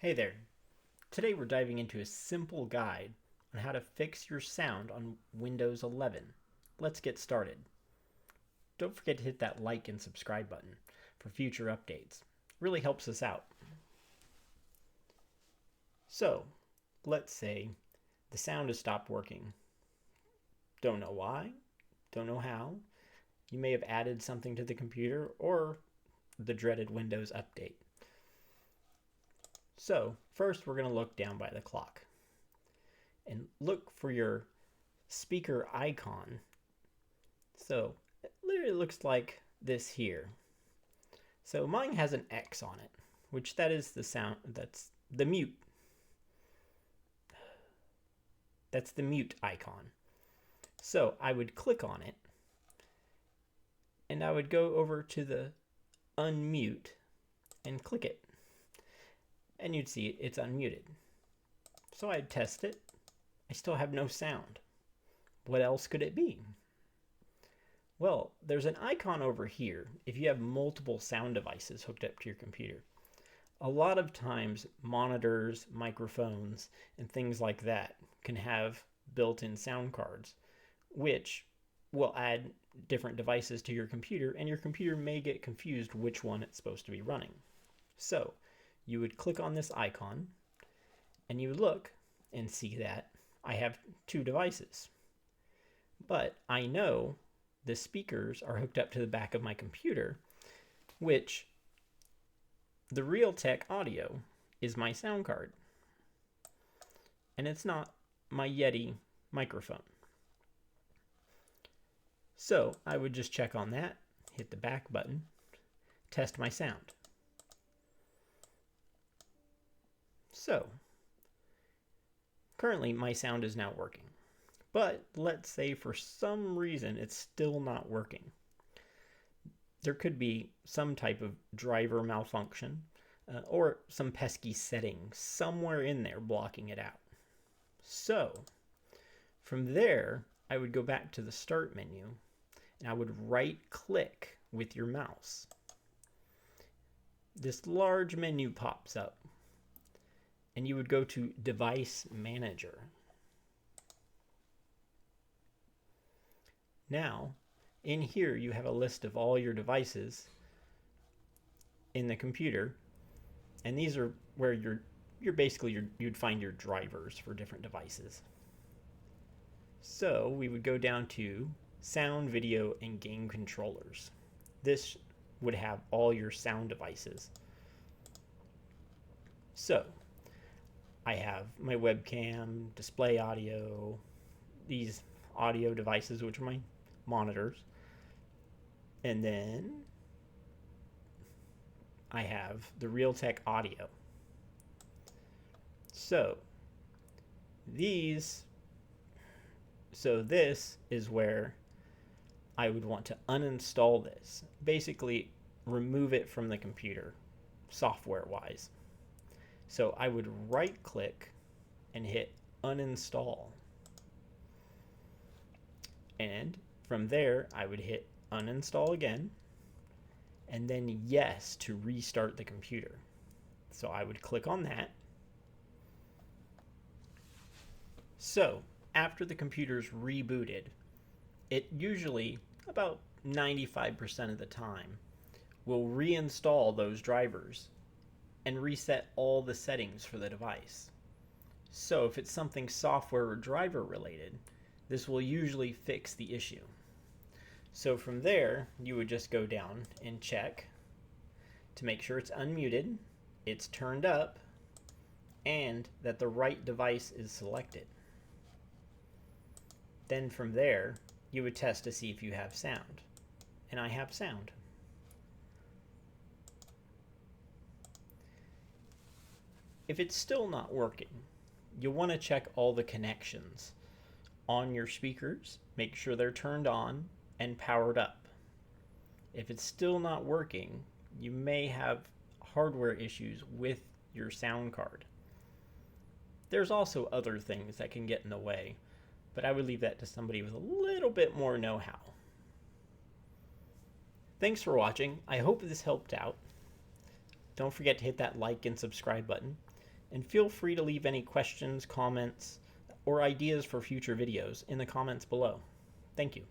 Hey there. Today we're diving into a simple guide on how to fix your sound on Windows 11. Let's get started. Don't forget to hit that like and subscribe button for future updates. It really helps us out. So, let's say the sound has stopped working. Don't know why, don't know how. You may have added something to the computer or the dreaded Windows update. So first we're going to look down by the clock and look for your speaker icon. So it literally looks like this here. So mine has an X on it, which that is the sound, that's the mute. That's the mute icon. So I would click on it and I would go over to the unmute and click it. And you'd see it's unmuted. So I'd test it. I still have no sound. What else could it be? Well, there's an icon over here if you have multiple sound devices hooked up to your computer. A lot of times monitors, microphones, and things like that can have built-in sound cards, which will add different devices to your computer, and your computer may get confused which one it's supposed to be running. So you would click on this icon and you would look and see that I have two devices. But I know the speakers are hooked up to the back of my computer, which the Realtek audio is my sound card. And it's not my Yeti microphone. So I would just check on that, hit the back button, test my sound. So, currently my sound is now working, but let's say for some reason it's still not working. There could be some type of driver malfunction or some pesky setting somewhere in there blocking it out. So, from there, I would go back to the start menu and I would right click with your mouse. This large menu pops up. And you would go to Device Manager. Now, in here you have a list of all your devices in the computer, and these are where you'd find your drivers for different devices. So we would go down to Sound, Video, and Game Controllers. This would have all your sound devices. So I have my webcam, display audio, these audio devices, which are my monitors. And then I have the Realtek audio. So this is where I would want to uninstall this. Basically, remove it from the computer, software-wise. So I would right click and hit uninstall. And from there, I would hit uninstall again and then yes to restart the computer. So I would click on that. So after the computer's rebooted, it usually about 95% of the time will reinstall those drivers and reset all the settings for the device. So if it's something software or driver related, this will usually fix the issue. So from there, you would just go down and check to make sure it's unmuted, it's turned up, and that the right device is selected. Then from there, you would test to see if you have sound. And I have sound. If it's still not working, you'll want to check all the connections on your speakers, make sure they're turned on and powered up. If it's still not working, you may have hardware issues with your sound card. There's also other things that can get in the way, but I would leave that to somebody with a little bit more know-how. Thanks for watching. I hope this helped out. Don't forget to hit that like and subscribe button. And feel free to leave any questions, comments, or ideas for future videos in the comments below. Thank you.